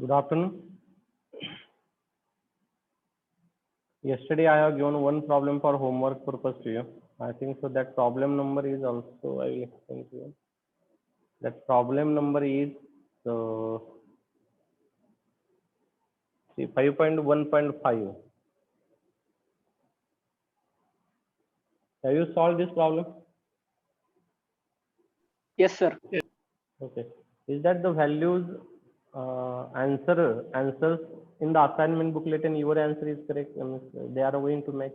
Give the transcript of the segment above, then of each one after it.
Good afternoon. Yesterday I have given one problem for homework purpose to you. I think so that problem number is also I will explain to you. That problem number is see 5.1.5. Have you solved this problem? Yes, sir. Okay. Is that the values answers in the assignment booklet and your answer is correct? They are going to match.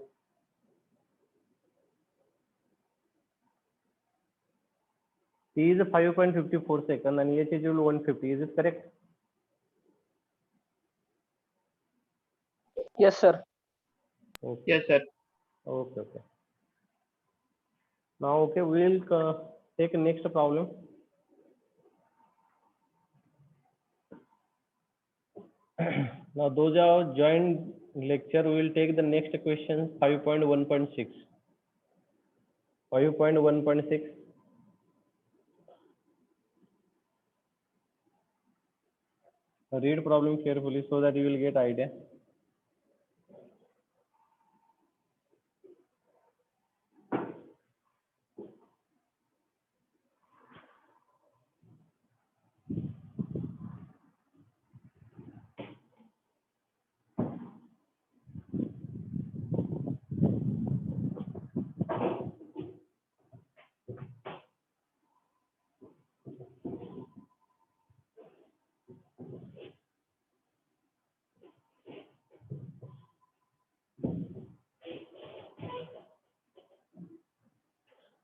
T is 5.54 second and H is 150. Is it correct? Yes, sir. Okay. Yes, sir. Okay. Okay. Now, okay, we'll take next problem. Now, those who have joined lecture, we will take the next question 5.1.6. 5.1.6. Read problem carefully so that you will get idea.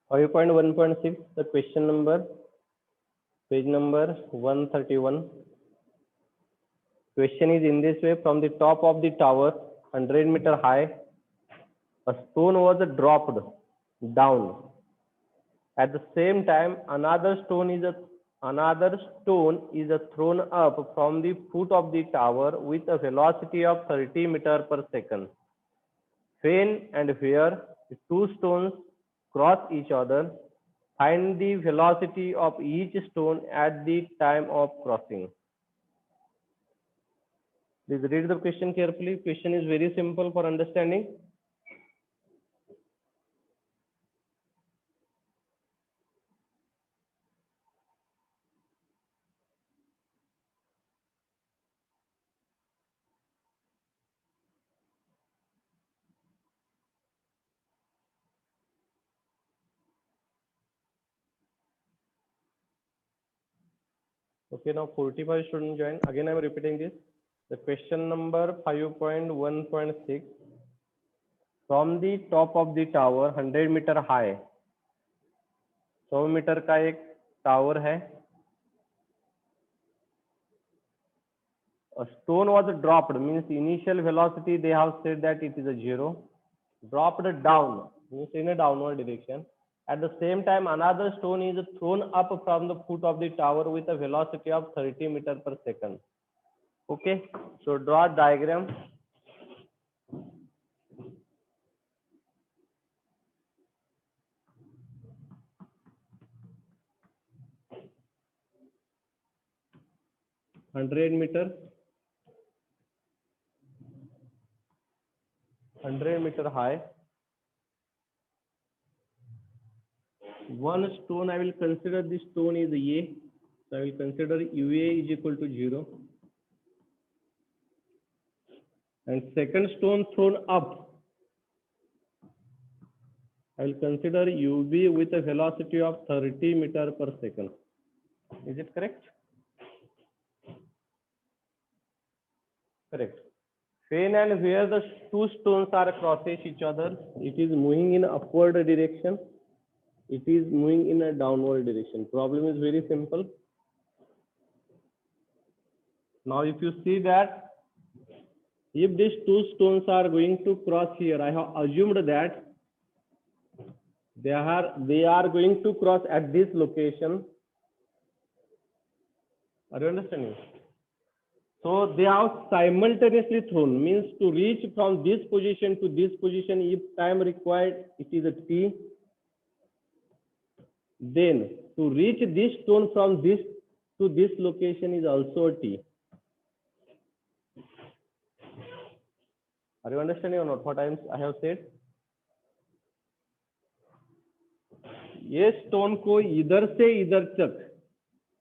Five point 1.6, the question number, page number 131. Question is in this way: from the top of the tower, 100-meter high, a stone was dropped down. At the same time, another stone is thrown up from the foot of the tower with a velocity of 30 meters per second. When and where the two stones cross each other, find the velocity of each stone at the time of crossing. Please read the question carefully. Question is very simple for understanding. Okay, now 45 students join. Again, I am repeating this. The question number 5.1.6. From the top of the tower, 100 meter high, 100 metre का एक tower है. A stone was dropped, means initial velocity they have said that it is a 0. Dropped down, means in a downward direction. At the same time, another stone is thrown up from the foot of the tower with a velocity of 30 meters per second. Okay, so draw diagram. $100 meter high. One stone, I will consider this stone is A. So I will consider UA is equal to 0. And second stone thrown up, I will consider UB with a velocity of 30 meters per second. Is it correct? Correct. When and where the two stones are crosses each other, it is moving in upward direction. It is moving in a downward direction. Problem is very simple. Now, if you see that if these two stones are going to cross here, I have assumed that they are going to cross at this location. Are you understanding? So they are simultaneously thrown, means to reach from this position to this position, if time required, it is a T. Then to reach this stone from this to this location is also a T. Are you understanding or not what I have said? ये stone को इधर से इधर तक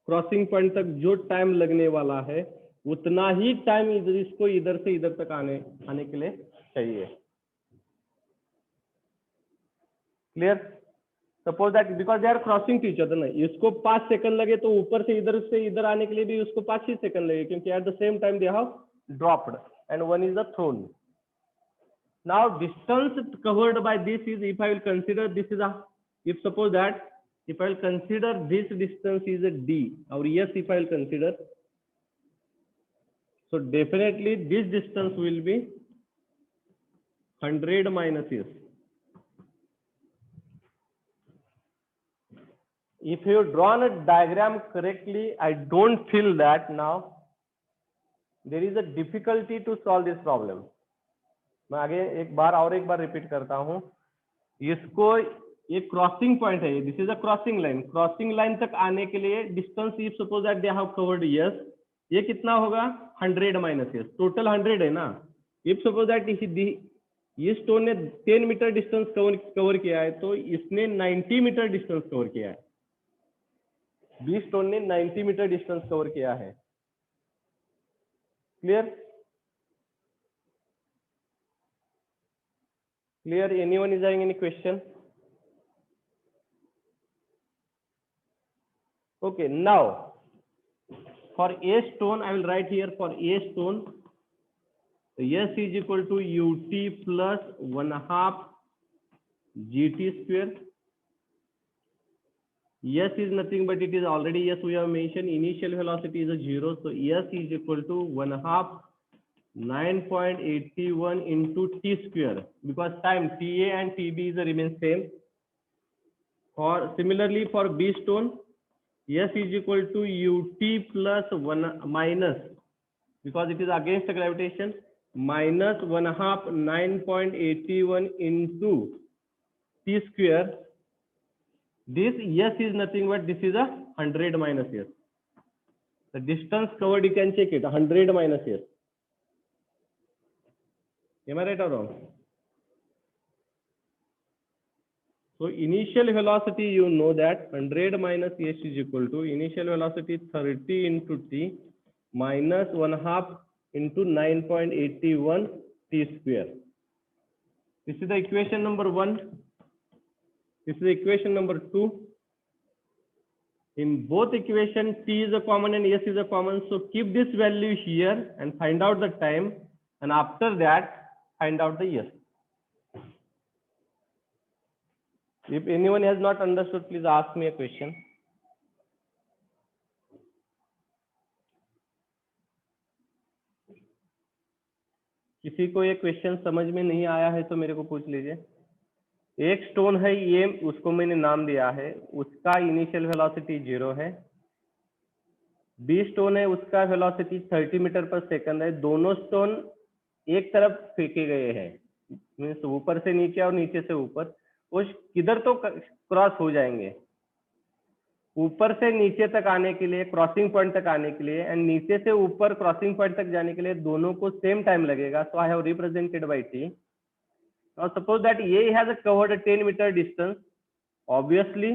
crossing point तक जो time लगने वाला है उतना ही टाइम इसको इधर से इधर तक आने के लिए चाहिए. Clear? Suppose that because they are crossing to each other ना, इसको 5 सेकंड लगे तो ऊपर से इधर आने के लिए भी उसको 5 ही सेकंड लगे, क्योंकि at the same time they have dropped and one is the thrown. Now distance covered by this is, if I will consider this is a, if suppose that if I will consider this distance is a d, or yes if I will consider, so definitely this distance will be 100 minus s. If you drawn a diagram correctly, I don't feel that now there is a difficulty to solve this problem. मैं आगे एक बार repeat करता हूं. इसको एक crossing point है, this is a crossing line तक आने के लिए distance if suppose that they have covered yes, ये कितना होगा 100 माइनस यस, टोटल 100 है ना. इफ सपोज दैट ये स्टोन ने 10 मीटर डिस्टेंस कवर किया है तो इसने 90 मीटर डिस्टेंस कवर किया है. बी स्टोन ने 90 मीटर डिस्टेंस कवर किया है. Clear? Clear? Anyone is having any question? Okay, now for a stone I will write here, for a stone S is equal to ut plus 1/2 gt square. S is nothing but it is already, yes, we have mentioned initial velocity is a 0, so S is equal to 1/2 9.81 into t square, because time ta and tb is remain same. For similarly for b stone, S is equal to ut plus 1 minus, because it is against the gravitation, minus 1/2 9.81 into t square. This S is nothing but this is a 100 minus S. The distance covered, you can check it, 100 minus S. Am I right or wrong? So initial velocity, you know that 100 minus s is equal to initial velocity 30 into t minus 1/2 into 9.81 t square. This is the equation number 1. This is the equation number 2. In both equations, t is a common and s is a common. So keep this value here and find out the time, and after that find out the s. If anyone has not understood, please ask me a question. किसी को ये question समझ में नहीं आया है तो मेरे को पूछ लीजिए. एक स्टोन है ये, उसको मैंने नाम दिया है, उसका इनिशियल वेलोसिटी 0 है. बी स्टोन है, उसका वेलोसिटी 30 मीटर पर सेकंड है. दोनों स्टोन एक तरफ फेंके गए हैं, मीन्स ऊपर से नीचे और नीचे से ऊपर. वो किधर तो क्रॉस हो जाएंगे. ऊपर से नीचे तक आने के लिए, क्रॉसिंग पॉइंट तक आने के लिए, एंड नीचे से ऊपर क्रॉसिंग पॉइंट तक जाने के लिए दोनों को सेम टाइम लगेगा. So I have represented by T. Now suppose that A has covered a 10 meter distance. Obviously,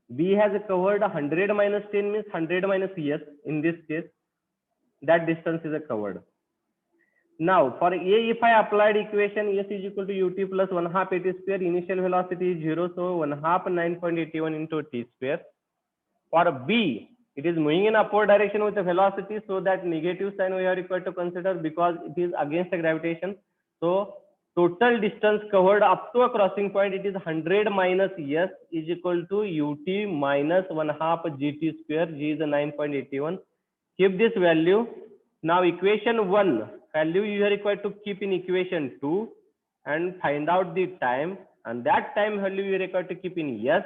B has covered 100 minus 10 means 100 minus S. In this case, that distance is covered. Now for A, if I applied equation S is equal to ut plus 1/2 at square, initial velocity is 0, so 1/2 9.81 into t square. For B, it is moving in upward direction with the velocity, so that negative sign we are required to consider because it is against the gravitation. So total distance covered up to a crossing point, it is 100 minus S is equal to ut minus 1/2 gt square. G is a 9.81. Keep this value. Now equation 1 value you are required to keep in equation 2 and find out the time, and that time value you are required to keep in S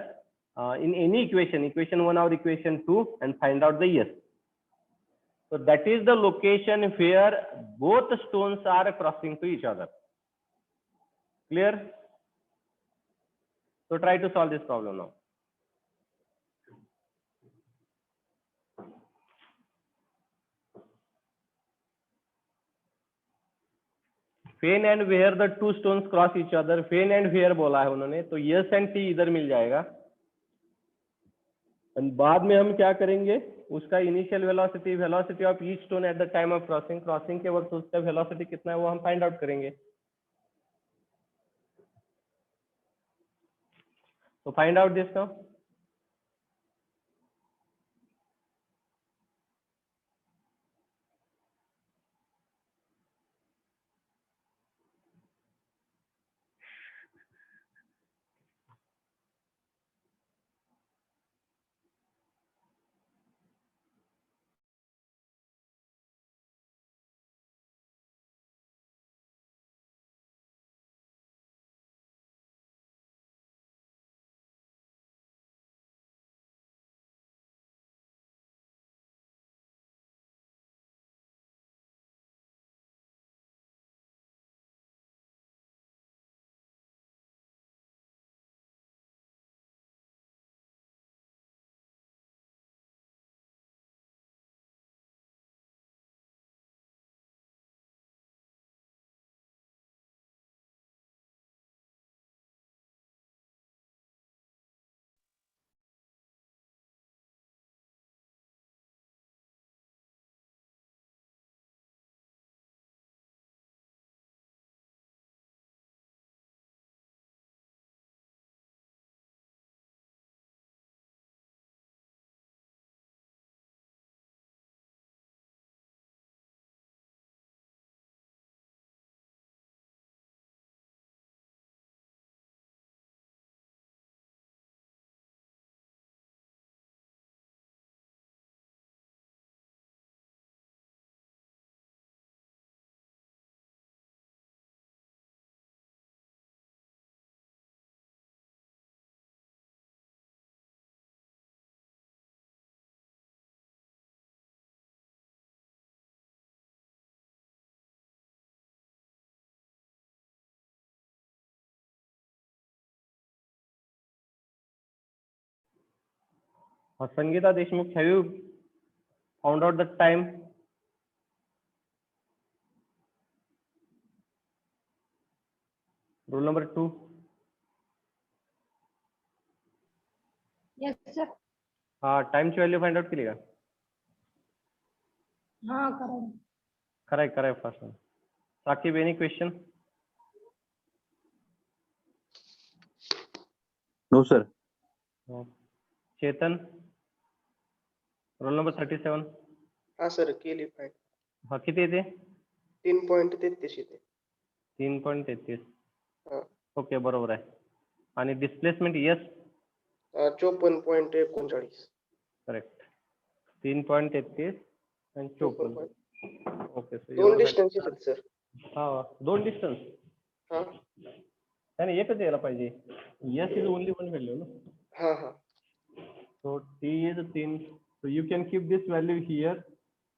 in any equation 1 or equation 2, and find out the S. So that is the location where both stones are crossing to each other. Clear? So try to solve this problem now. When and where the two stones cross each other, when and where बोला है उन्होंने, तो yes and T इधर मिल जाएगा। और बाद में हम क्या करेंगे, उसका initial velocity, velocity of each stone at the time of crossing, crossing के वक्त उसका वेलोसिटी कितना है वो हम फाइंड आउट करेंगे। तो find out this now. Sangeeta Deshmukh, have you found out the time? Rule number 2. Yes, sir. Time ची व्हॅल्यू फाइंड आउट केली का? हाँ करें। करा first one. Saqib, any question? No sir. Chetan, roll number 37. हाँ सर केली फाईन। हा किती येते? 3.33 येते। 3.33. हा ओके, बरोबर आहे. आणि डिस्प्लेसमेंट यस 54.39 करेक्ट. 3.33 आणि 54. ओके, सो दोन डिस्टन्स आहेत सर। हा, दोन डिस्टन्स. हाँ त्याने एकच यायला पाहिजे. Yes is only one value ना. हाँ हाँ So t is 3. So you can keep this value here.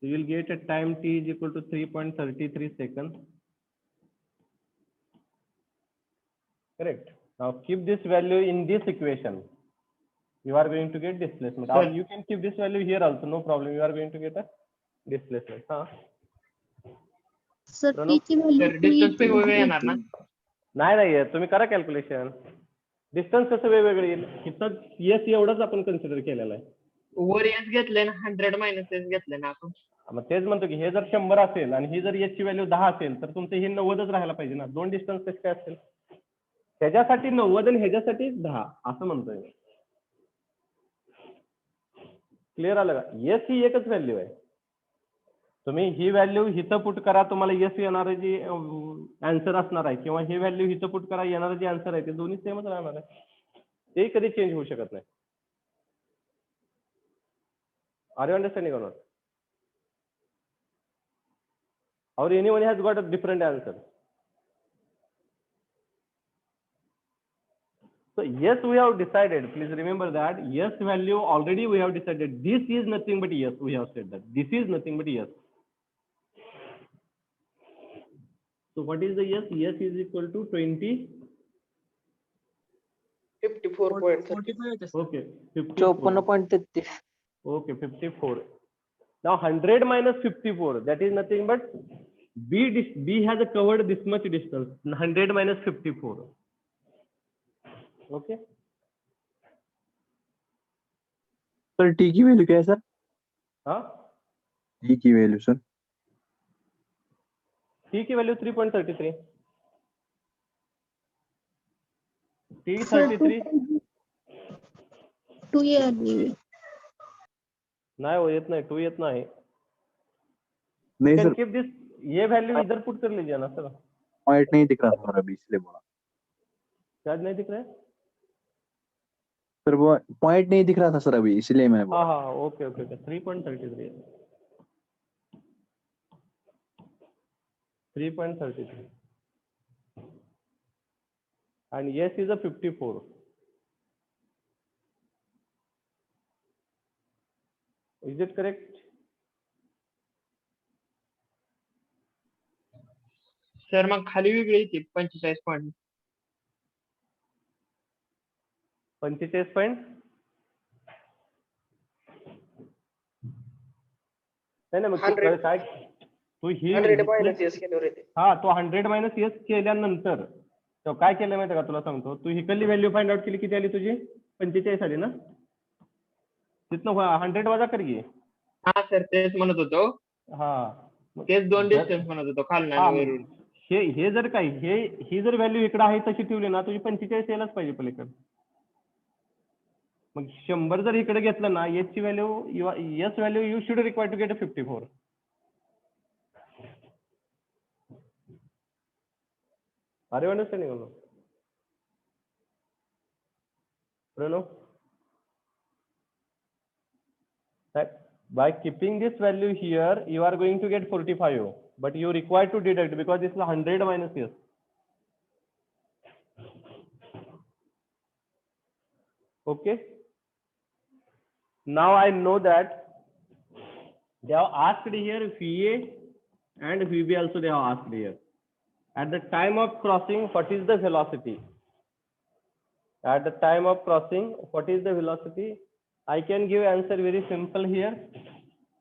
You will get a time t is equal to 3.33 seconds. Correct. Now keep this value in this equation. You are going to get displacement. Or you can keep this value here also. No problem. You are going to get a displacement. हाँ. Sir T ची value distance वेगवेगळे येणार ना? नाही तुम्ही करा calculation. Distance कसं वेगवेगळे येईल? इथं यस एवढंच आपण कन्सिडर केलेलं आहे. वर एस घेतले ना 100 मायनस एस घेतले ना आपण. मग तेच म्हणतो की हे जर 100 असेल आणि ही जर एस ची व्हॅल्यू 10 असेल तर तुमचं हे 90च राहायला पाहिजे ना. दोन डिस्टन्स कसे काय असेल? ह्याच्यासाठी 90 आणि ह्याच्यासाठी 10 असं म्हणतोय. क्लिअर आलं का? येस ही एकच व्हॅल्यू आहे. तुम्ही ही व्हॅल्यू हिथं पुट करा, तुम्हाला येस येणारे जी आन्सर असणार आहे, किंवा ही व्हॅल्यू हिथं पुट करा, येणारे जे आन्सर आहे ते दोन्ही सेमच राहणार आहे. ते कधी चेंज होऊ शकत नाही. Are you understanding or not? Or anyone has got a different answer? So yes, we have decided. Please remember that yes value already we have decided. This is nothing but yes. We have said that this is nothing but yes. So what is the yes? Yes is equal to 20. 54.30. Okay, 54. 54.33. Okay, 54. Now 100 minus 54, that is nothing but B has covered this much distance, 100 minus 54. Okay. Sir T की value क्या है sir? हाँ, T की value sir? T की value 3.33. T33 2 year leave. नाही हो, येत नाही, 2 येत नाही. नहीं कैन सर, कीप दिस, ये वैल्यू इधर पुट कर लीजिए ना सर. पॉइंट नहीं दिख रहा था सर अभी, इसलिए बोला शायद नहीं दिख रहा है. सर, वो पॉइंट नहीं दिख रहा था सर अभी, इसलिए मैंने हाँ बोला. हाँ, okay okay okay. 3.33. 3.33. And yes is a 54. Is it correct? Sir मग खाली वेगळी येते 45 पॉईंट. 45 पॉइंट. नाही ना, मग 100. काय तू ही 100 मायनस एस केल्यावर येते. हा, तो 100 मायनस एस केल्यानंतर तो काय केलं माहिती का, तुला सांगतो. तू हिकली व्हॅल्यू फाइंड आउट केली, किती आली तुझी? 45 आली ना. तिथनं 100 वजा कर घे. हा सर तेच म्हणत होतो, हा, तेच दोन डिस्टन्स म्हणत होतो खालना हा, आणि वरून. हे जर काय ही जर व्हॅल्यू इकडे आहे तशी ठेवली ना, तुझी 45 यायलाच पाहिजे पलीकडे. मग 100 जर इकडे घेतलं ना, एस ची value, S value you should require to get 54. Are you understanding or not? Bruno? That by keeping this value here, you are going to get 45, but you require to deduct because this is 100 minus s. Okay. Now I know that they have asked here VA and VB also they have asked here. At the time of crossing, what is the velocity? At the time of crossing, what is the velocity? I can give answer very simple here.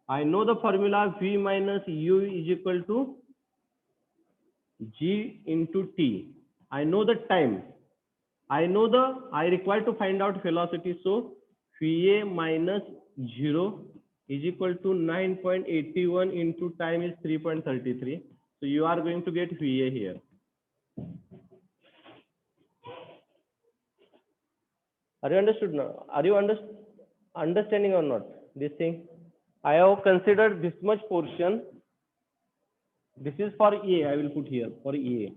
I know the formula V minus U is equal to G into T. I know the time. I require to find out velocity. So VA minus 0 is equal to 9.81 into time is 3.33. So you are going to get VA here. Are you understood now? Are you understanding or not this thing? I have considered this much portion. This is for A. I will put here for A.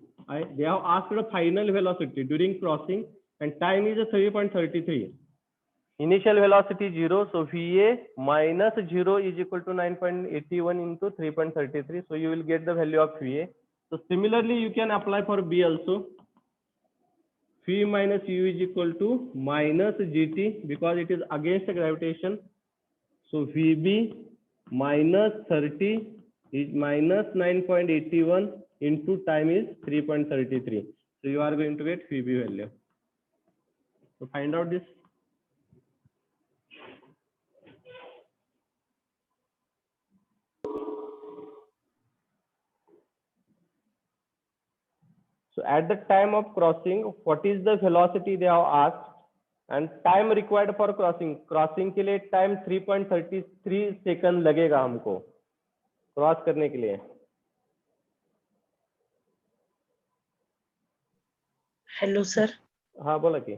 They have asked the final velocity during crossing, and time is 3.33. Initial velocity 0, so VA minus 0 is equal to 9.81 into 3.33. So you will get the value of VA. So similarly, you can apply for B also. V minus U is equal to minus GT because it is against the gravitation. So VB minus 30 is minus 9.81 into time is 3.33. So you are going to get VB value. So find out this. So at the time of crossing, what is the velocity they have asked and time required for crossing? Crossing के लिए time 3.33 second लगेगा हमको cross करने के लिए. Hello sir. हाँ बोला की.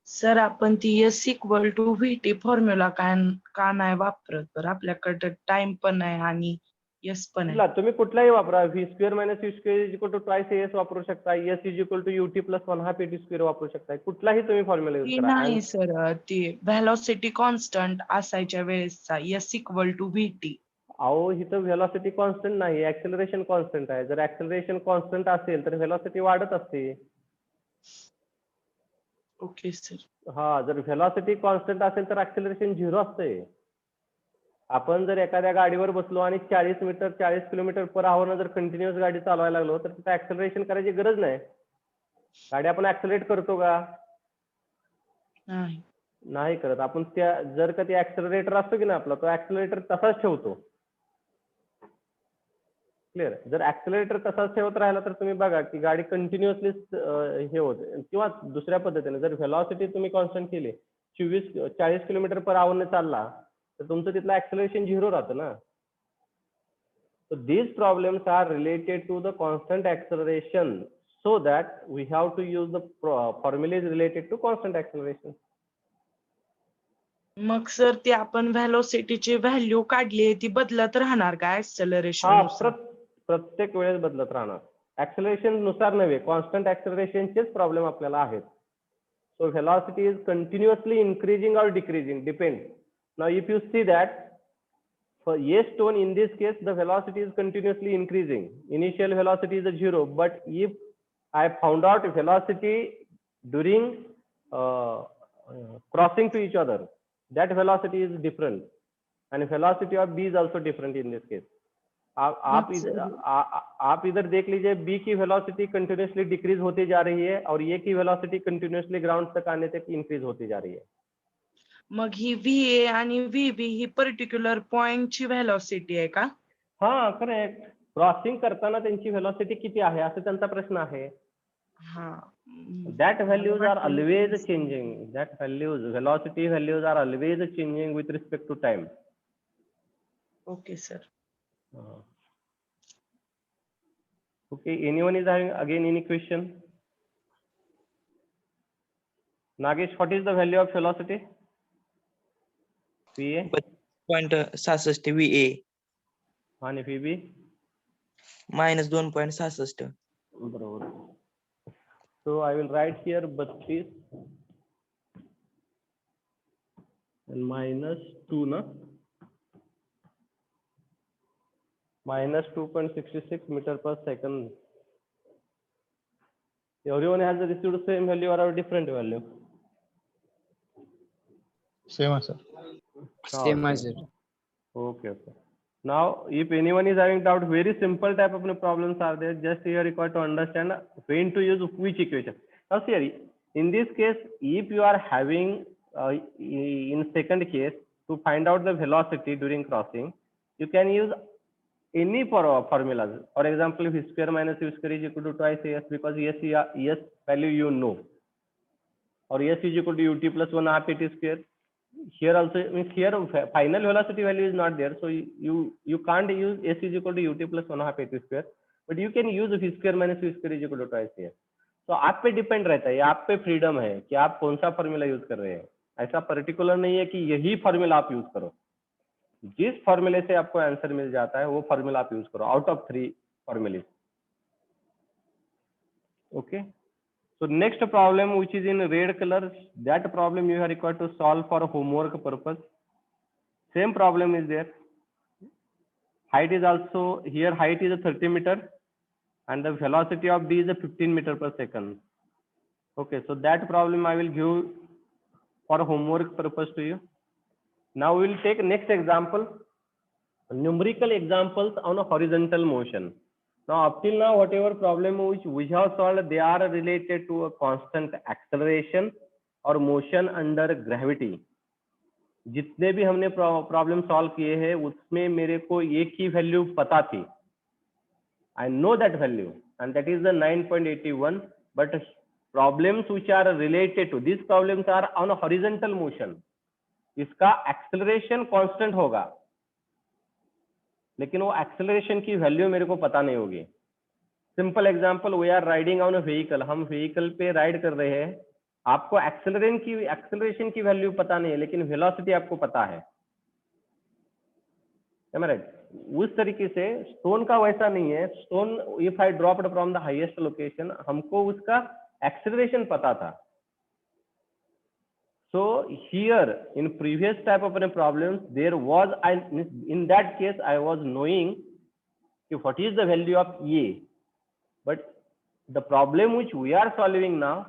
सर आपण ती S equal to VT formula का नाही वापरत? तर आपल्याकडे टाइम पण आहे आणि एस पण आहे. तुम्ही कुठलाही वापरा. V square minus U square is equal to twice S वापरू शकता. S is equal to UT plus 1 half AT square वापरू शकता. कुठलाही तुम्ही फॉर्म्युला यूज ती करा. नाही सर, ती व्हेलॉसिटी कॉन्स्टंट असायच्या वेळेसचा एस इक्वल टू व्हीटी. अहो इथं व्हेलॉसिटी कॉन्स्टंट नाही, ऍक्सेलरेशन कॉन्स्टंट आहे. जर ऍक्सेलरेशन कॉन्स्टंट असेल तर व्हेलॉसिटी वाढत असते. Okay sir. हा, जर व्हेलॉसिटी कॉन्स्टंट असेल तर ऍक्सेलरेशन 0 असते. आपण जर एखाद्या गाडीवर बसलो आणि 40 किलोमीटर पर आवर जर कंटिन्युअस गाडी चालवायला लागलो तर तिथे ऍक्सेलरेशन करायची गरज नाही. गाडी आपण ऍक्सेलरेट करतो का? नाही करत. आपण त्या जर का ते ऍक्सेलरेटर असतो की ना आपला, तो ऍक्सेलरेटर तसाच ठेवतो. क्लिअर. जर ऍक्सिलरेटर तसाच ठेवत राहिला तर तुम्ही बघा की गाडी कंटिन्युअसली हे होते. किंवा दुसऱ्या पद्धतीने जर व्हेलॉसिटी तुम्ही कॉन्स्टंट केली 40 किलोमीटर पर आवर ने चालला तर तुमचं तिथलं ऍक्सिलरेशन 0 राहतं ना. So these problems are related to the constant acceleration, so that we have to use the formula is related to constant acceleration. Mug sir ती आपण व्हेलॉसिटीची व्हॅल्यू काढली ती बदलत राहणार का ऍक्सेलरेशन हा नुसार? प्रत्येक वेळेस बदलत राहणार. ऍक्सिलरेशन नुसार नव्हे, कॉन्स्टंट ऍक्सिलरेशनचेच प्रॉब्लेम आपल्याला आहेत. So velocity is continuously increasing और decreasing, depend. Now if you see that for a stone in this case the velocity is continuously increasing. Initial velocity is 0, but if I found out velocity during crossing to each other, that velocity is different, and velocity of B is also different in this case. आप इधर देख लीजिए, B की velocity continuously decrease होती जा रही है और A की वेलोसिटी कंटिन्यूसली ग्राउंड तक आने तक इंक्रीज होती जा रही है. मग ही VA आणि VB ही पर्टिक्युलर पॉइंटची व्हेलॉसिटी आहे का? हा करेक्ट. क्रॉसिंग करताना त्यांची वेलोसिटी किती आहे असं त्यांचा प्रश्न आहे. हा. That values are always changing. That values, velocity values are always changing with respect to time. Okay sir. Okay, anyone is having again any question? Nagesh, what is the value of velocity? VA 2.66 VA आणि VB -2.66. बरोबर. So I will write here 32 and -2 na, -2.66 meter per second. Everyone has received the same value or a different value? Same, sir. Same as it. Okay. Now, if anyone is having doubt, very simple type of problems are there. Just here required to understand when to use which equation. Now, see, in this case, if you are having in second case to find out the velocity during crossing, you can use any formulas. For example, v square minus u square is equal to twice s, because s value you know, or s is equal to ut plus 1 half at square. Here also means here final velocity value is not there, so you can't use s is equal to ut plus 1 half at square, but you can use v square minus u square is equal to twice here. तो आप पे depend रहता है, ये आप पे freedom है कि आप कौन सा फॉर्मूला यूज कर रहे हैं. ऐसा पर्टिकुलर नहीं है कि यही फॉर्मूला आप यूज करो. जिस फॉर्मूले से आपको आंसर मिल जाता है वो फॉर्मूला आप यूज करो आउट ऑफ 3 फॉर्मूले. Okay. So next problem, which is in red color, that problem you are required to solve for homework purpose. Same problem is there. Height is also here. Height is a 30 meter, and the velocity of B is a 15 meter per second. Okay, so that problem I will give for homework purpose to you. Now we will take next example, numerical examples on a horizontal motion. Now, up till now, whatever problem which we have solved, they are related to a constant acceleration or motion under gravity. जितने भी हमने problem solve किए हैं उसमें मेरे को एक ही value पता थी. I know that value, and that is the 9.81. But problems which are related to these problems are on a horizontal motion. इसका acceleration constant होगा, लेकिन वो एक्सेलरेशन की वैल्यू मेरे को पता नहीं होगी. Simple example, we are riding on a vehicle. हम व्हीकल पे राइड कर रहे हैं, आपको एक्सेलरेशन की वैल्यू पता नहीं है, लेकिन वेलोसिटी आपको पता है. उस तरीके से स्टोन का वैसा नहीं है. Stone if I dropped from the highest location, हमको उसका एक्सेलरेशन पता था. So here in previous type of problems, there was in that case I was knowing what is the value of A, but the problem which we are solving now,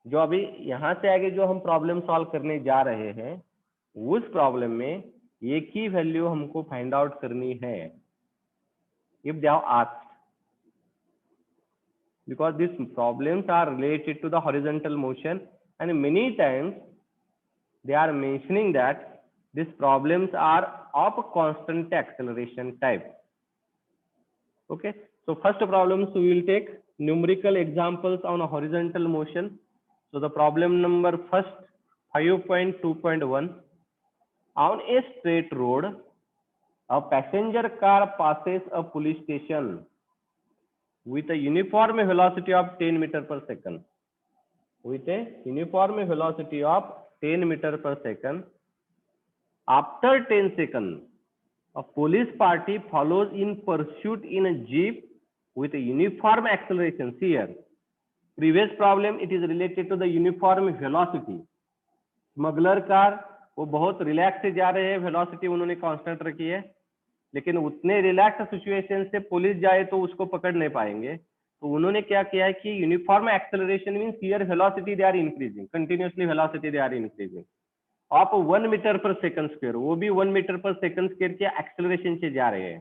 जो अभी यहाँ से आगे जो हम प्रॉब्लम सॉल्व करने जा रहे हैं, उस प्रॉब्लम में एक ही वैल्यू हमको फाइंड आउट करनी है. If they have asked, because these problems are related to the horizontal motion, and many times they are mentioning that these problems are of constant acceleration type. Okay, so first problems we will take numerical examples on a horizontal motion. So the problem number first 5.2.1. On a straight road, a passenger car passes a police station with a uniform velocity of 10 meter per second. With a uniform velocity of 10 meter per second. After 10 seconds, a police party follows in pursuit in a jeep with a uniform acceleration. See here, previous problem it is related to the uniform velocity. Smuggler car वो बहुत relax से जा रहे हैं, velocity उन्होंने constant रखी है, लेकिन उतने रिलैक्स सिचुएशन से पुलिस जाए तो उसको पकड़ नहीं पाएंगे, तो उन्होंने क्या किया है कि uniform acceleration means here velocity they are increasing, continuously velocity they are increasing of 1 meter per second square, वो भी 1 मीटर पर सेकंड स्क्वायर के एक्सेलरेशन से जा रहे हैं.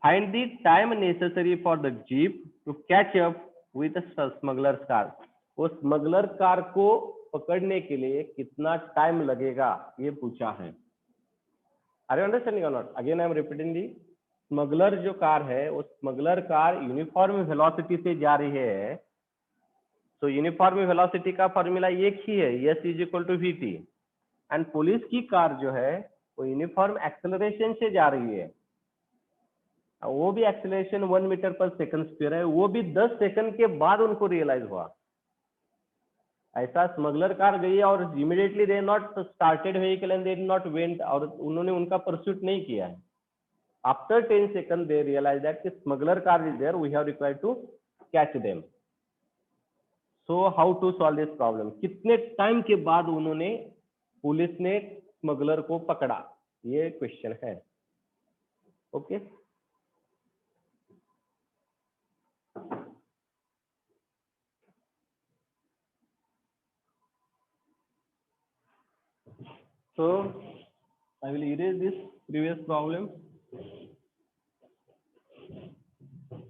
Find the time necessary for the jeep to catch up with smuggler car. वो smuggler car को पकड़ने के लिए कितना टाइम लगेगा ये पूछा है. Are you understanding or not? Again I am repeating the. Smuggler जो कार है वो स्मगलर कार यूनिफॉर्म वेलोसिटी से जा रही है. तो यूनिफॉर्म वेलोसिटी का फॉर्मूला एक ही है, s is equal to v t. And police की कार जो है वो यूनिफॉर्म एक्सेलरेशन से जा रही है, वो भी acceleration 1 meter per second square है, वो भी 10 सेकंड के बाद उनको रियलाइज हुआ. ऐसा स्मगलर कार गई और immediately they not started vehicle and they not went, और उन्होंने उनका परस्यूट नहीं किया है. After 10 second they realize that smuggler car is there, we have required to catch them. So how to solve this problem? कितने time के बाद उन्होंने पुलिस ने स्मगलर को पकड़ा, ये क्वेश्चन है. Okay, so I will erase this previous problem.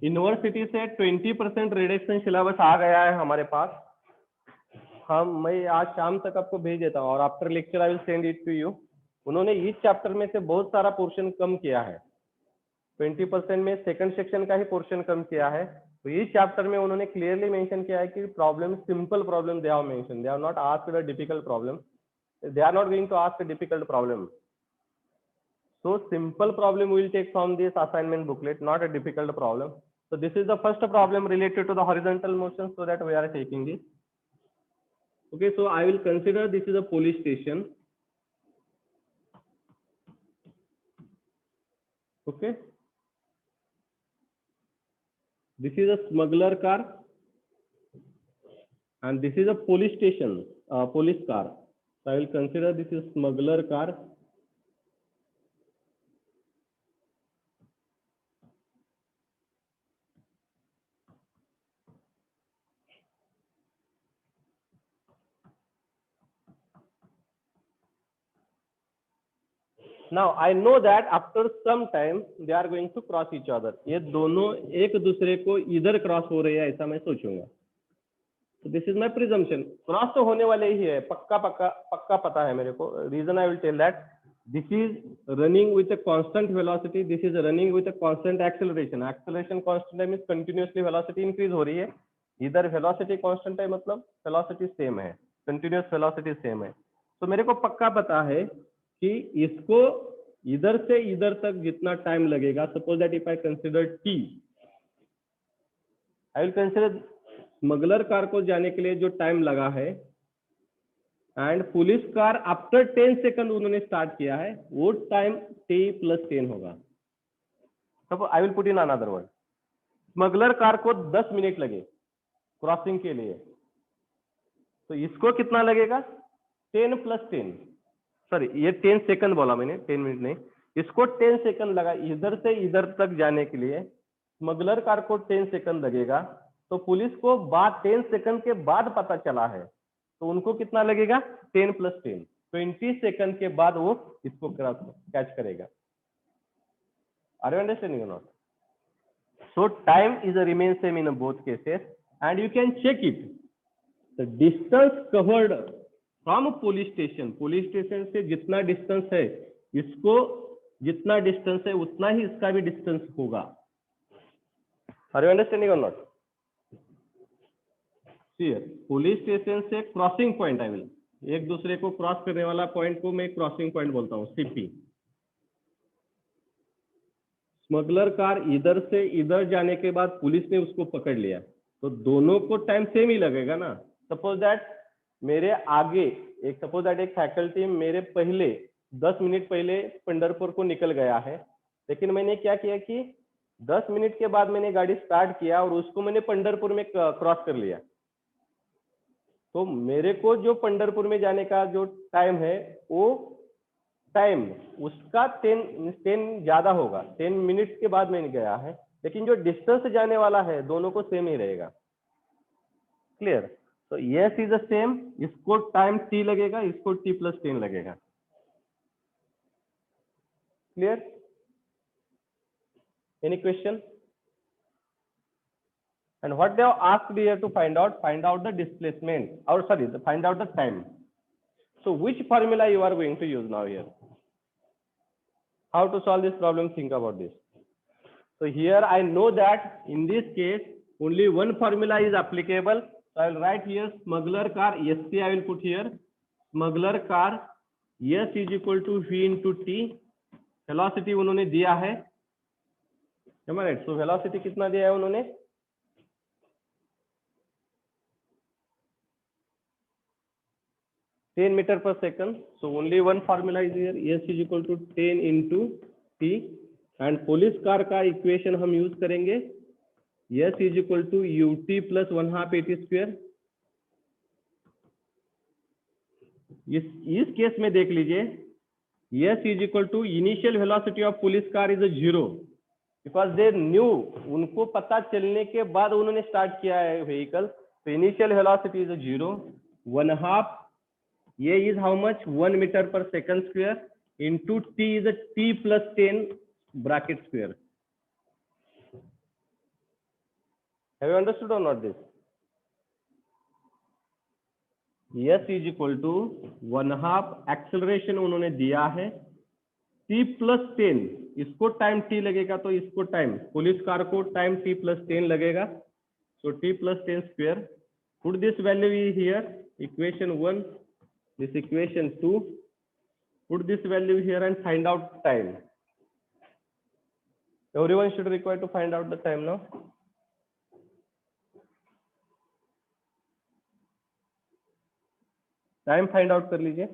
University से 20% रिडक्शन सिलेबस आ गया है हमारे पास. मैं आज शाम तक आपको भेज देता हूँ और after lecture I will send it to you. उन्होंने इस चैप्टर में से बहुत सारा पोर्शन कम किया है. 20% में सेकंड सेक्शन का ही पोर्शन कम किया है. तो इस चैप्टर में उन्होंने क्लियरली मेंशन किया है कि problem simple problem they have mention, they have not asked a difficult problem. They are not going to ask a difficult problem. So simple problem we will take from this assignment booklet, not a difficult problem. So this is the first problem related to the horizontal motion, so that we are taking this. Okay, so I will consider this is a police station. Okay, this is a smuggler car and this is a police station, police car. So I will consider this is smuggler car. Now I know that after some time they are going to cross each other. ये दोनों एक दूसरे को इधर cross हो रहे हैं ऐसा मैं सोचूंगा. So this is my presumption. Cross तो होने वाले ही है, पक्का पता है मेरे को. Reason I will tell that this is running with a constant velocity, this is running with a constant acceleration. Acceleration constant means continuously velocity increase हो रही है. इधर velocity constant है मतलब velocity same है, continuous velocity same है. तो मेरे को पक्का पता है कि इसको इधर से इधर तक जितना टाइम लगेगा, suppose that if I consider t, I will consider smuggler car को जाने के लिए जो टाइम लगा है and police car after 10 second उन्होंने स्टार्ट किया है, वो टाइम t + 10 होगा. सब आई will put in another word. Smuggler car को 10 मिनट लगे क्रॉसिंग के लिए, तो इसको कितना लगेगा? 10 + 10, सॉरी ये 10 सेकंड बोला मैंने, 10 मिनट नहीं. इसको 10 सेकंड लगा इधर से इधर तक जाने के लिए. स्मगलर कार को 10 सेकंड लगेगा, तो पुलिस को बाद 10 सेकंड के बाद पता चला है, तो उनको कितना लगेगा? 10 + 10, 20 सेकंड के बाद वो इसको कैच करेगा. Are you understanding or not? So time is remain same in both cases and you can check it. The distance covered from police station से जितना डिस्टेंस है, इसको जितना डिस्टेंस है उतना ही इसका भी डिस्टेंस होगा. Are you understanding or not? Clear? Police station से क्रॉसिंग पॉइंट आई विल, एक दूसरे को क्रॉस करने वाला पॉइंट को मैं क्रॉसिंग पॉइंट बोलता हूँ, सीपी। स्मगलर कार इधर से इधर जाने के बाद पुलिस ने उसको पकड़ लिया, तो दोनों को टाइम सेम ही लगेगा ना। सपोज दैट मेरे आगे सपोज दैट एक फैकल्टी मेरे पहले 10 मिनट पहले पंढरपुर को निकल गया है, लेकिन मैंने क्या किया कि 10 मिनट के बाद मैंने गाड़ी स्टार्ट किया और उसको मैंने पंढरपुर में क्रॉस कर लिया। तो मेरे को जो पंढरपुर में जाने का जो टाइम है वो टाइम उसका 10 ज्यादा होगा, 10 मिनट के बाद मैंने गया है, लेकिन जो डिस्टेंस जाने वाला है दोनों को सेम ही रहेगा। क्लियर? तो यस इज द सेम, इसको टाइम टी लगेगा, इसको टी प्लस 10 लगेगा। Clear? Any question? And what they have asked here to find out the displacement, or sorry, find out the time. So which formula you are going to use now here? How to solve this problem? Think about this. So here I know that in this case only one formula is applicable. So I will write here smuggler car SC. I will put here smuggler car S is equal to V into T. Velocity उन्होंने दिया है, right? So velocity कितना दिया है उन्होंने? 10 meter per second. So only one formula is here, S is equal to 10 into T, and police car का equation हम use करेंगे S is equal to ut plus 1/2 at square. इस case में देख लीजिए S is equal to initial velocity of police car is a 0 because they knew, उनको पता चलने के बाद उन्होंने स्टार्ट किया है व्हीकल, तो इनिशियल वेलोसिटी इज 0, 1/2 ये is how much 1 meter per second square into t is a t plus 10 bracket square. Have you understood or not this? S is equal to 1/2 acceleration उन्होंने दिया है, t plus 10 इसको time t लगेगा, तो इसको time police car को time t plus 10 लगेगा, so t plus 10 square. Put this value here, equation 1, this equation 2, put this value here and find out time. Everyone should require to find out the time now. Time find out कर लीजिए।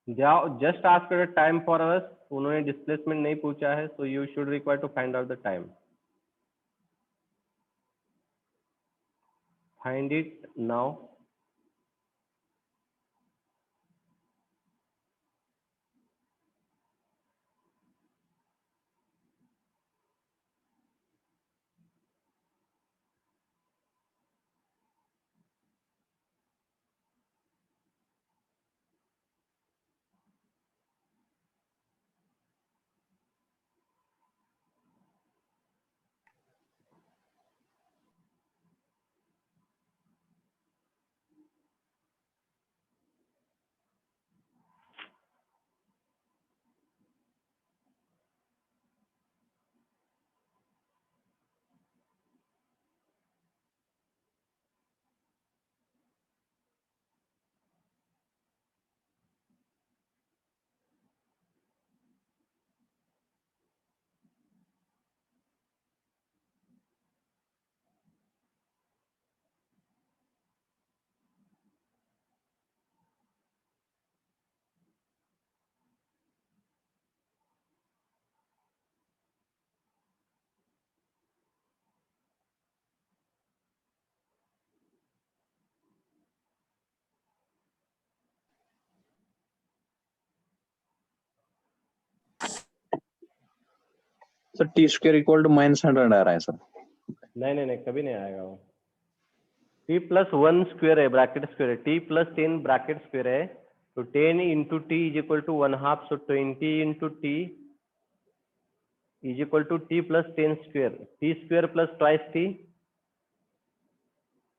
जाओ, just ask the time for us, उन्होंने displacement नहीं पूछा है, so you should require to find out the time. Find it now. Sir t square equal to -100 आ रहा है सर। नहीं नहीं नहीं, कभी नहीं आएगा वो। t प्लस 1 स्क्वायर है, ब्रैकेट स्क्वायर है, t प्लस 10 ब्रैकेट स्क्वायर है, तो 10 into t is equal to 1/2, सो 20 into t is equal to t plus 10 square, t square plus twice t,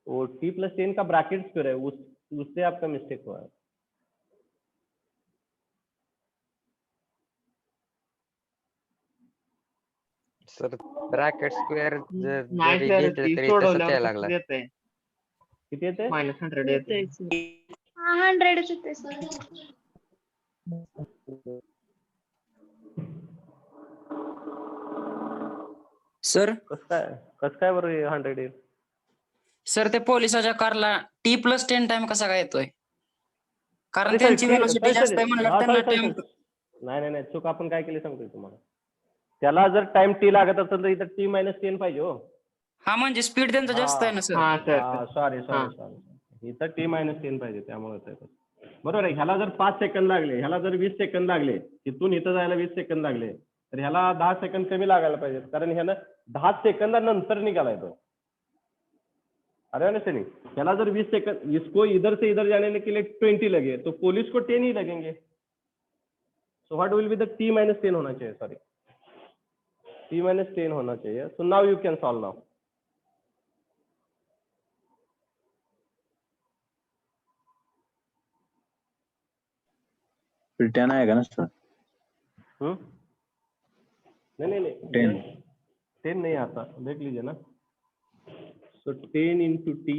वो t प्लस 10 का ब्रैकेट स्क्वायर है, उससे आपका मिस्टेक हुआ है। सर ब्रॅकेट स्क्वेअर नाही जरी सर, घेतलं ती तरी तसंच सोडवल्यावर यायला कसं लागलं. येतंय किती येते? -100 येते. 100 येते सर. सर कस काय बरं 100 येईल? सर ते पोलिसाच्या कारला t प्लस 10 टाइम कसा काय येतोय? कारण Sorry, त्यांची sorry, व्हेलोसिटी sorry, जास्त sorry. आहे म्हणलं हा, त्यांना sorry, टाइम. sorry. नाही नाही नाही, चूक आपण काय केली सांगतोय तुम्हाला. त्याला जर टाइम टी लागत असेल तर इथं t मायनस 10 पाहिजे हो. हा म्हणजे स्पीड त्यांचा जास्त आहे ना सर. हा सर. सॉरी हा. सॉरी सॉरी, इथं t मायनस 10 पाहिजे, त्यामुळे होतंय तसं. बरोबर आहे. ह्याला जर 5 सेकंद लागले, ह्याला जर 20 सेकंद लागले, इथून इथं जायला 20 सेकंद लागले, तर ह्याला 10 सेकंद कमी लागायला पाहिजे, कारण ह्यानं 10 सेकंदानंतर निघालाय तो. अरे अंडरस्टैंडिंग, ह्याला जर 20 सेकंड, इसको इधर से इधर जाने के लिए 20 लगे तो पुलिस को 10 ही लगेंगे. सो what will be the t minus 10 होना चाहिए, सॉरी t माइनस 10 होना चाहिए. So now you can solve now. फिर 10 आएगा ना सर? नहीं नहीं नहीं, 10 नहीं आता, देख लीजिए ना. सो 10 इंटू टी,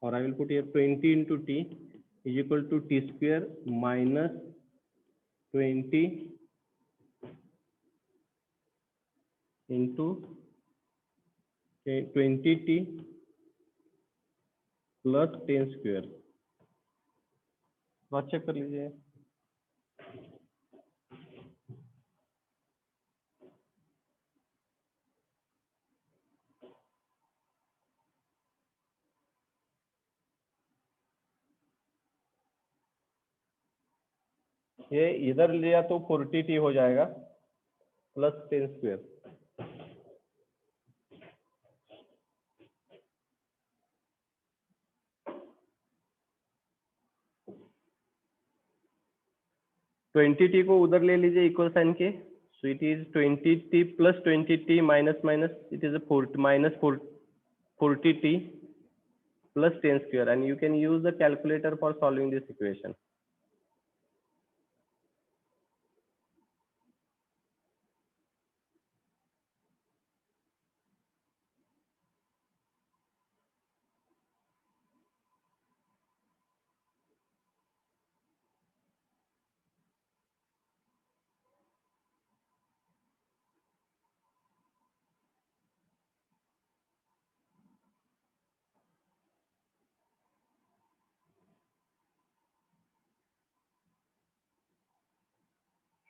और I will put here 20 into t is equal to t square minus 20 into 20t plus 10 square. Cross check कर लीजिए. ये इधर लिया तो 40t हो जाएगा प्लस 10 स्क्वायर. ट्वेंटी टी को उधर ले लीजिए इक्वल साइन के, so it is 20t plus 20t minus minus it is minus 40t plus 10 square, and you can use the calculator for solving this equation.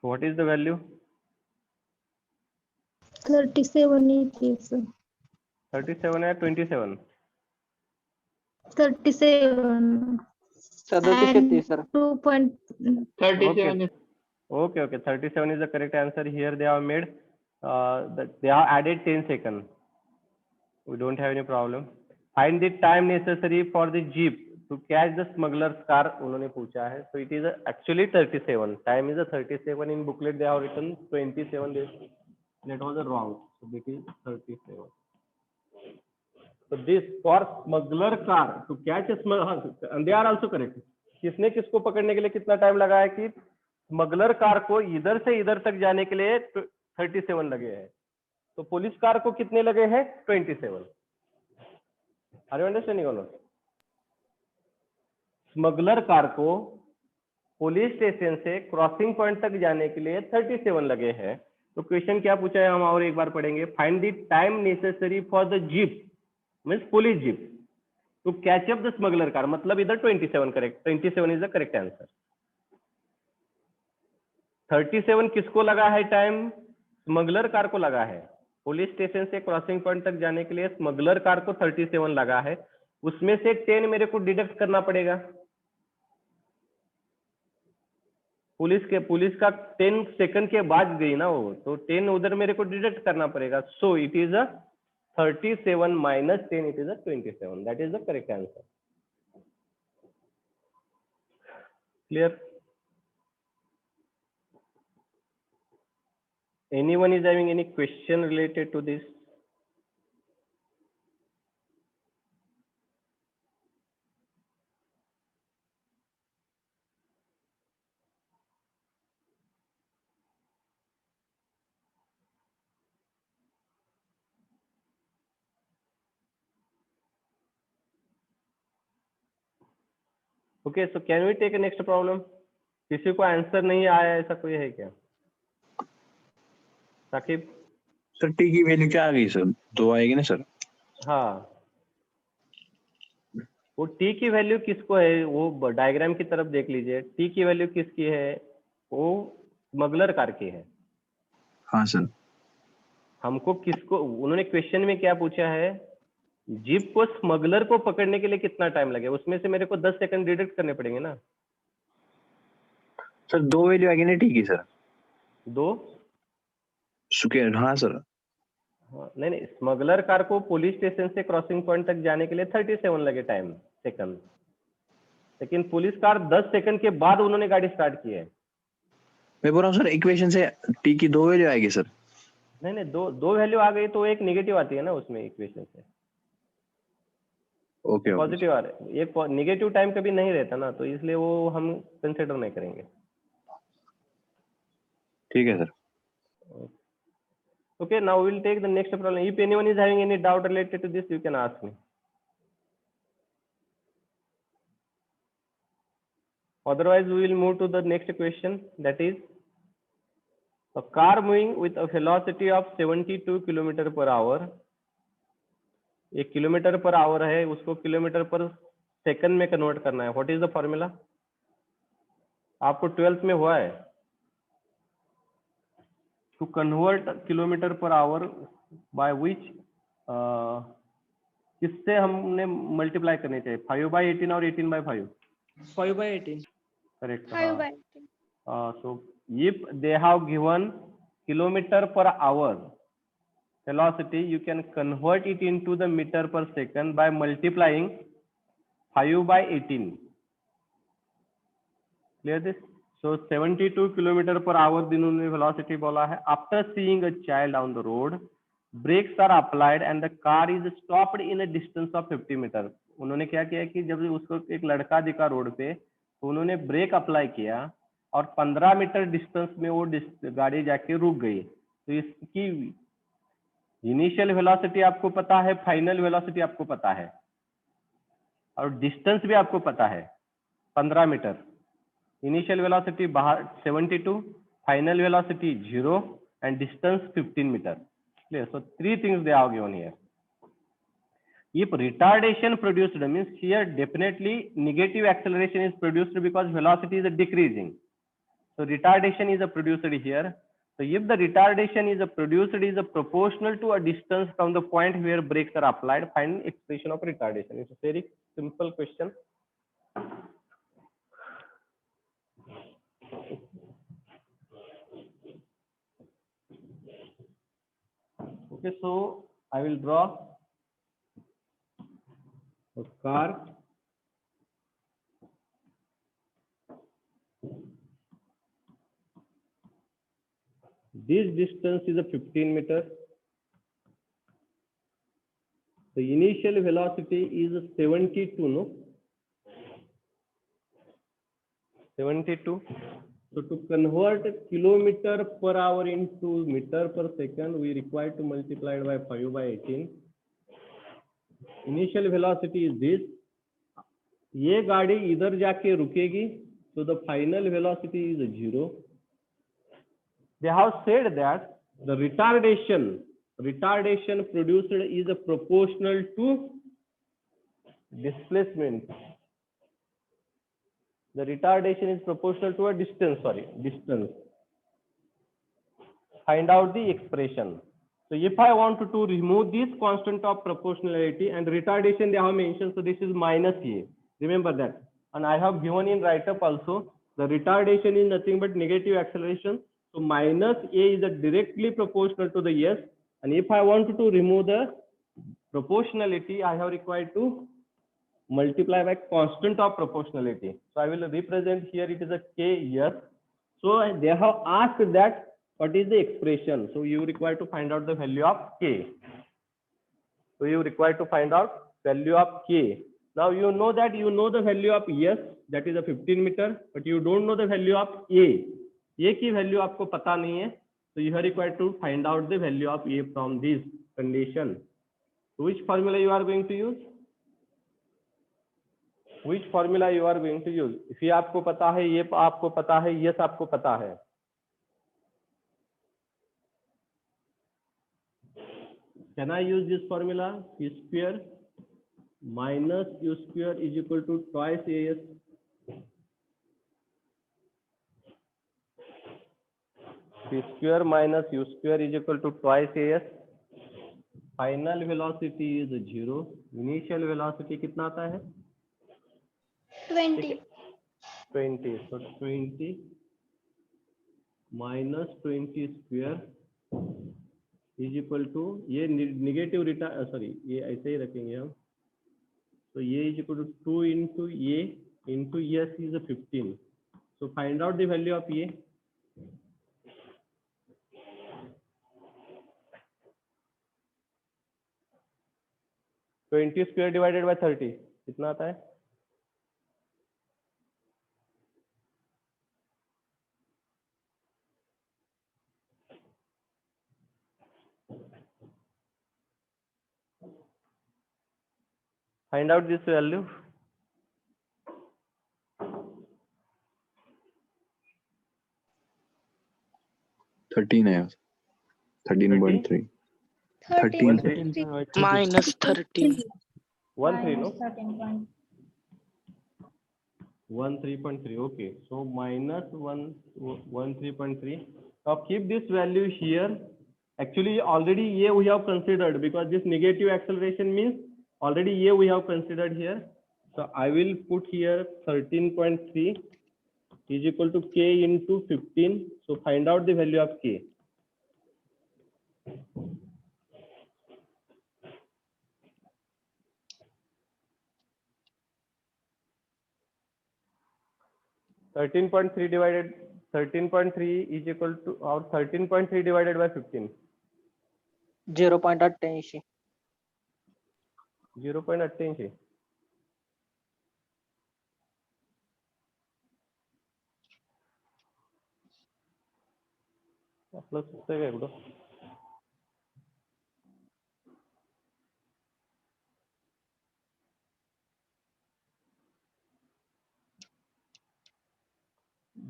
So what is the value? 37 येते sir. 37 या 27? 37. 37 येते sir. 37 Okay, 37 is the correct answer. Here they have made they have added 10 seconds. We don't have any problem. Find the time necessary for the jeep to catch the smuggler's car. उन्होंने पूछा है. So it is actually 37. Time is a 37. In booklet they have written 27 days. That was wrong. So it is 37. So this for smuggler car to catch a smuggler, and they are also correct. किसने किसको पकड़ने के लिए कितना time लगा है कि smuggler car को इधर से इधर तक जाने के लिए 37 लगे हैं, तो पुलिस कार को कितने लगे हैं? 27. Are you understanding or not? Smuggler car को पुलिस स्टेशन से क्रॉसिंग पॉइंट तक जाने के लिए 37 लगे हैं. तो क्वेश्चन क्या पूछा है हम और एक बार पढ़ेंगे. Find the time necessary for the jeep, means police jeep, to catch up the smuggler car. मतलब इधर 27 correct, 27 is the correct answer. 37 किसको लगा है टाइम? स्मगलर कार को लगा है. पुलिस स्टेशन से क्रॉसिंग पॉइंट तक जाने के लिए स्मगलर कार को 37 लगा है. उसमें से 10 मेरे को डिडक्ट करना पड़ेगा. पुलिस का 10 सेकंड के बाद गई ना वो, तो 10 उधर मेरे को डिडक्ट करना पड़ेगा. So it is a 37 minus 10, it is a 27. That is the correct answer. Clear? Anyone is having any question related to this? Okay, so can we take a next problem? किसी को answer नहीं आया ऐसा कोई है क्या? Saqib? Sir T की value क्या आ गई सर? 2 आएगी ना सर? हाँ, वो टी की वैल्यू किसको है वो डायग्राम की तरफ देख लीजिए. टी की वैल्यू किसकी है? वो स्मगलर कार की है. हाँ सर. हमको किसको, उन्होंने क्वेश्चन में क्या पूछा है, जीप को स्मगलर को पकड़ने के लिए कितना टाइम लगेगा, उसमें से मेरे को 10 सेकंड डिडक्ट करने पड़ेंगे ना. सर 2 वैल्यू आएगी ना टी की सर? 2? हाँ सर. हाँ, नहीं, स्मगलर कार को पुलिस स्टेशन से क्रॉसिंग पॉइंट तक जाने के लिए 37 लगे टाइम सेकंड, लेकिन पुलिस कार 10 सेकंड के बाद उन्होंने गाड़ी स्टार्ट की है. मैं बोल रहा हूँ सर इक्वेशन से टी की 2 वैल्यू आएगी सर? नहीं, दो वैल्यू आ गई तो एक नेगेटिव आती है ना उसमें इक्वेशन से. ओके. पॉजिटिव आ रहा है, एक नेगेटिव टाइम कभी नहीं रहता ना, तो इसलिए वो हम कंसिडर नहीं करेंगे. ठीक है sir. Okay, now we'll take the next problem. If anyone is having any doubt related to this, you can ask me. Otherwise, we will move to the next question. That is, a car moving with a velocity of 72 km per hour. 1 kilometre per our है, उसको kilometre पर second में convert करना है. What is the formula? आपको 12th में हुआ है. To convert kilometer per hour by which किससे हमने मल्टीप्लाई करनी चाहिए? 5/18 और 18/5? 5/18. Correct. 5/18. So if they have given kilometer per hour velocity, you can convert it into the meter per second by multiplying 5/18. Clear this? So 72 kilometer per hour जिन्होंने velocity बोला है. After seeing a child on the road, brakes are applied and the car is stopped in a distance of 50 meter. उन्होंने क्या किया कि जब उसको एक लड़का दिखा रोड पे, तो उन्होंने ब्रेक अप्लाई किया और 15 मीटर डिस्टेंस में वो गाड़ी जाके रुक गई. तो इसकी इनिशियल वेलोसिटी आपको पता है, फाइनल वेलोसिटी आपको पता है, और डिस्टेंस भी आपको पता है 15 metre. Initial velocity 72, final velocity 0, and distance 15 meter. Clear? So 3 things they have given here. If retardation produced, means here definitely negative acceleration is produced because velocity is decreasing. So retardation is produced here. So if the retardation is produced is proportional to a distance from the point where brakes are applied, find expression of retardation. It's a very simple question. Okay, so I will draw a car this distance is a 15 meter. The initial velocity is 72, no? 72. So to convert kilometer per hour into meter per second, we require to multiply it by 5/18. Initial velocity is this. ये गाड़ी इधर जाके रुकेगी, so the final velocity is 0. They have said that the retardation produced is proportional to displacement. The retardation is proportional to a distance. Find out the expression. So if I want to remove this constant of proportionality and retardation they have mentioned, so this is minus A. Remember that. And I have given in write-up also The retardation is nothing but negative acceleration. So minus a is directly proportional to the s. And if I want to remove the proportionality, I have required to multiply by constant of proportionality. So I will represent here it is a k yes. So they have asked that what is the expression. So you require to find out the value of k. So you require to find out value of k. Now you know that you know the value of yes, that is a 15 meter, but you don't know the value of a. A की value आपको पता नहीं है. So you are required to find out the value of a from this condition. So which formula you are going to use? Which formula you are going to use? If ये आपको पता है, ये आपको पता है, yes आपको पता है. Can I use this formula? P square minus u square is equal to twice as. P square minus u square is equal to twice as. Final velocity is 0. Initial velocity कितना आता है? 20. 20. So 20 minus 20 square is equal to, ये negative return, sorry, ये ऐसे ही रखेंगे हम. So a is equal to 2 into a into s is a 15. So find out the value of a. So 20 square divided by 30 कितना आता है? Find out this value. Thirteen है 13.3 13. 13 minus 13. 13 no? 13. 13.3. Okay, so minus 13.3. Now keep this value here. Actually already a we have considered, because this negative acceleration means already a we have considered here. So I will put here 13.3 is equal to k into 15. So find out the value of k. Thirteen point three is equal to, or 13.3 divided by 15. 0.88. 0.88. आपलं सुचतंय का एवढं?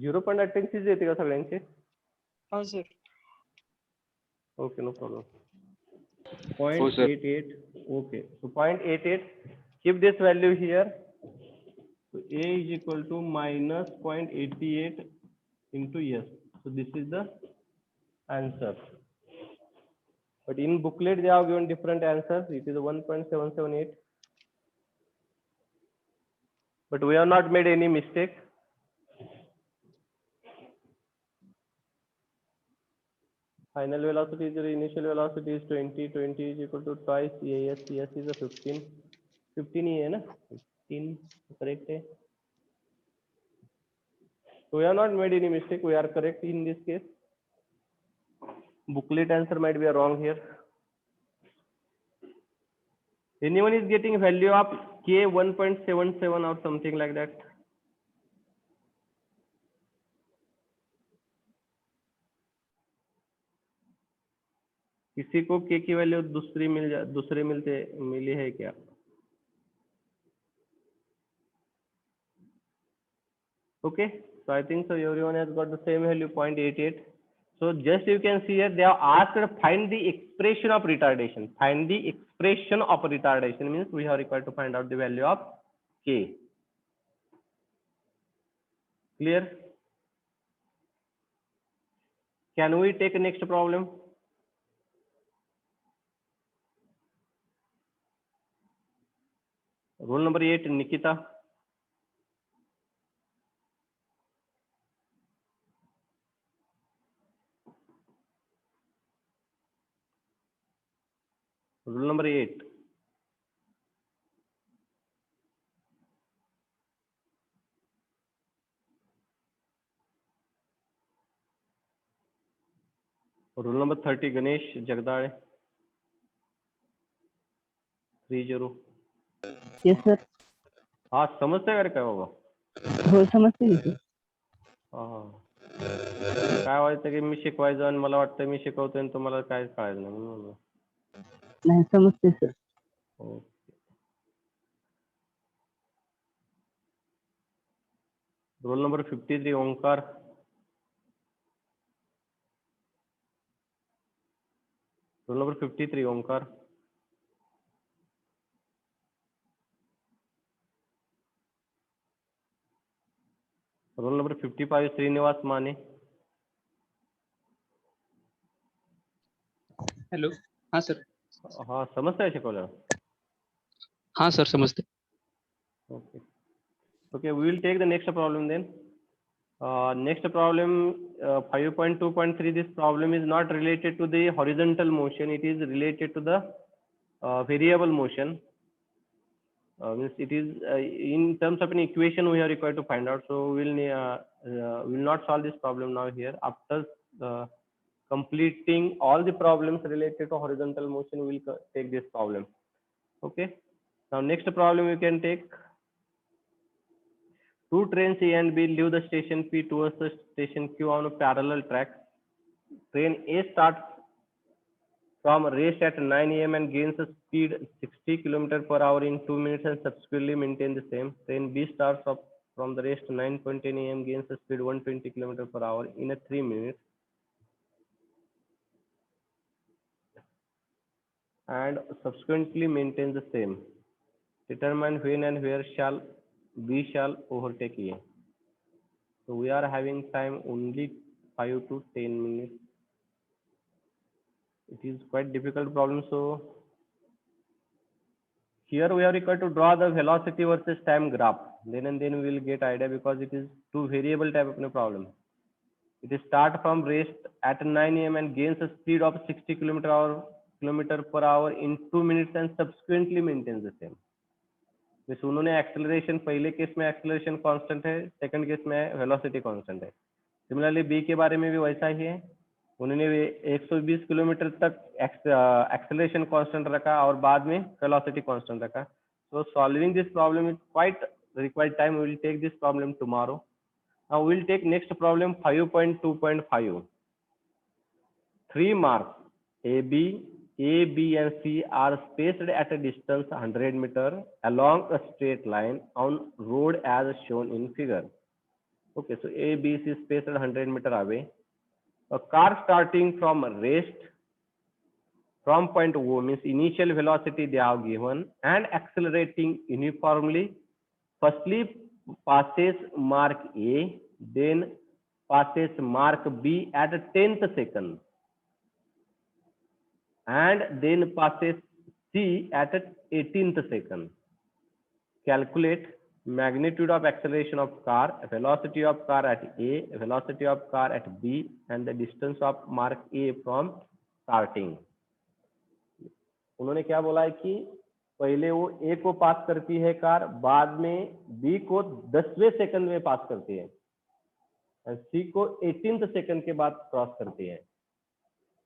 Zero point अठ्ठ्याऐंशी येते का सगळ्यांचे? हो sir. Okay, no problem. 0.88. Okay, so 0.88. Keep this value here. So a is equal to minus 0.88 into s. So this is the answer. But in booklet they have given different answers. It is 1.778. But we have not made any mistake. Final velocity is initial velocity is 20. 20 is equal to twice as. S is a 15. 15 ही है ना? 15 correct है. So we have not made any mistake. We are correct in this case. Booklet answer might be wrong here. Anyone is getting value of k 1.77 or something like that? किसी को k की value दूसरी मिली है क्या? Okay, so I think so everyone has got the same value 0.88. So just you can see here they have asked find the expression of retardation. Find the expression of retardation means we are required to find out the value of k. Clear? Can we take next problem? Rule number 8, Nikita. Number 8. Rule number 30, Ganesh Jagdale. 30. Yes sir. हा समजतंय का काय बाबा? हो समजते की sir. हा. काय व्हायचं की मी शिकवायचं आणि मला वाटतं मी शिकवतोय आणि तुम्हाला काय कळायचं नाही म्हणून म्हणलं. नाही समजते सर. हो. रोल नंबर 53, ओंकार. रोल नंबर 53, ओंकार. रोल नंबर 55, श्रीनिवास माने. हॅलो. हा सर. हा समजतंय शिकवलं? हा सर समजते. Okay. Okay, we will take the next problem then. Next problem, 5.2.3. This problem is not related to the horizontal motion. It is related to the variable motion. Means it is in terms of an equation we are required to find out. So we will not solve this problem now here. After completing all the problems related to horizontal motion, we will take this problem. Okay. Now next problem you can take. Two trains A and B leave the station P towards the station Q on a parallel track. Train A starts from rest at 9 a.m. and gains a speed 60 km per hour in 2 minutes and subsequently maintain the same. Train B starts up from the rest 9:10 a.m. gains a speed 120 km per hour in a 3 minutes and subsequently maintains the same. Determine when and where shall B shall overtake A. So we are having time only 5 to 10 minutes. It is quite difficult problem. So here we are required to draw the velocity versus time graph. Then and then we will get idea because it is two variable type of problem. It is start from rest at 9 a.m. and gains a speed of 60 kilometer per hour in 2 minutes and subsequently maintains the same. Miss उन्होंने acceleration पहले case में acceleration constant है, second case में velocity constant है. Similarly B के बारे में भी वैसा ही है. उन्होंने 120 किलोमीटर तक एक्सेलरेशन कांस्टेंट रखा और बाद में वेलोसिटी कांस्टेंट रखा. So solving this problem is quite required time. We will take this problem tomorrow. Now we will take next problem 5.2.5. 3 marks A, B and C are spaced at a distance 100 meter along a straight line on road as shown in figure. Okay, so A, B, C spaced 100 meter away. A car starting from rest from point O means initial velocity they have given and accelerating uniformly. Firstly passes mark A, then passes mark B at a 10th second. And then passes C at 18th second. Calculate magnitude of acceleration of car, velocity of car at A, velocity of car at B, and the distance of mark A from starting. उन्होंने क्या बोला है कि पहले वो A को पास करती है कार, बाद में B को 10वें सेकंड में पास करती है, C को 18th सेकंड के बाद क्रॉस करती है.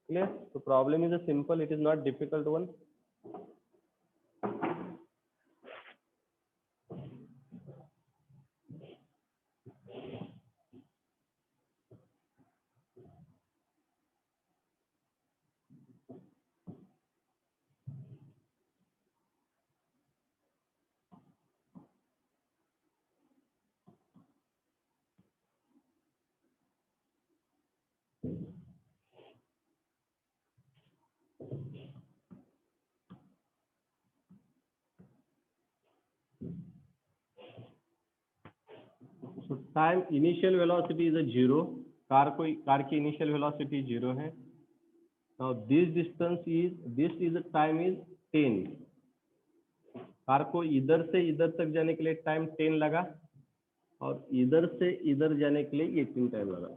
Clear? So problem is a simple, it is not difficult one. So time initial velocity is a 0. Car की initial velocity 0 है. Now this time is 10. Car को इधर से इधर तक जाने के लिए टाइम 10 लगा और इधर से इधर जाने के लिए 18 टाइम लगा,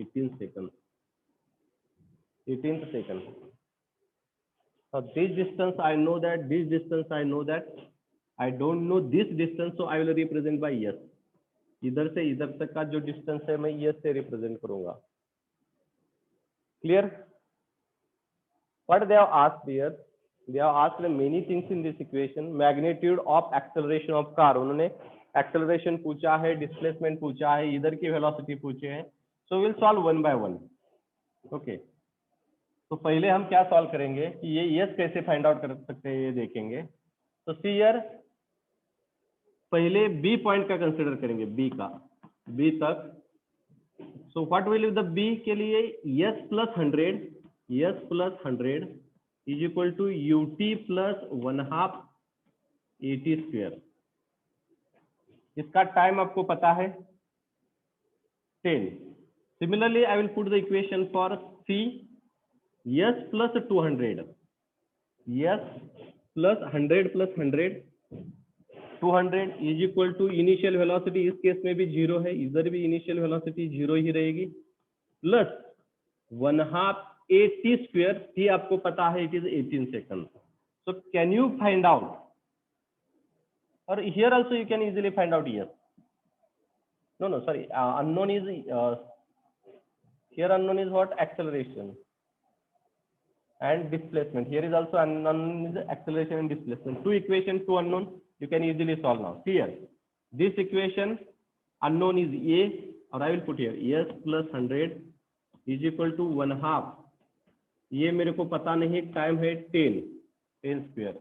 18 second. Now this distance I know that, this distance I know that, I don't know this distance, so I will represent by s. इधर से इधर तक का जो डिस्टेंस है मैं s से रिप्रेजेंट करूंगा. Clear? What they have asked here? They have asked many things in this equation. Magnitude of acceleration of car. उन्होंने acceleration पूछा है, displacement पूछा है, इधर की velocity पूछे हैं. So we'll solve one by one. Okay. तो पहले हम क्या सॉल्व करेंगे कि ये s कैसे फाइंड आउट कर सकते हैं ये देखेंगे. तो सी हियर पहले b पॉइंट का कंसीडर करेंगे, b का, b तक. So what will the b के लिए s plus 100 is equal to ut plus 1/2 at square. इसका टाइम आपको पता है 10. Similarly I will put the equation for c, s plus 200, s plus 100 plus 100 200 is equal to initial velocity, इस case में भी 0 है, इधर भी इनिशियल वेलोसिटी 0 ही रहेगी, प्लस 1/2 at स्क्वायर. t आपको पता है it is 18 second. So can you find out, और here also you can easily find out s. No, sorry, unknown is here, unknown is what? Acceleration and displacement. Here is also unknown is acceleration and displacement. Two equation, two unknown, you can easily solve now. Here, this equation unknown is a, or I will put here s plus 100 is equal to 1/2. ये मेरे को पता नहीं, time है 10 square.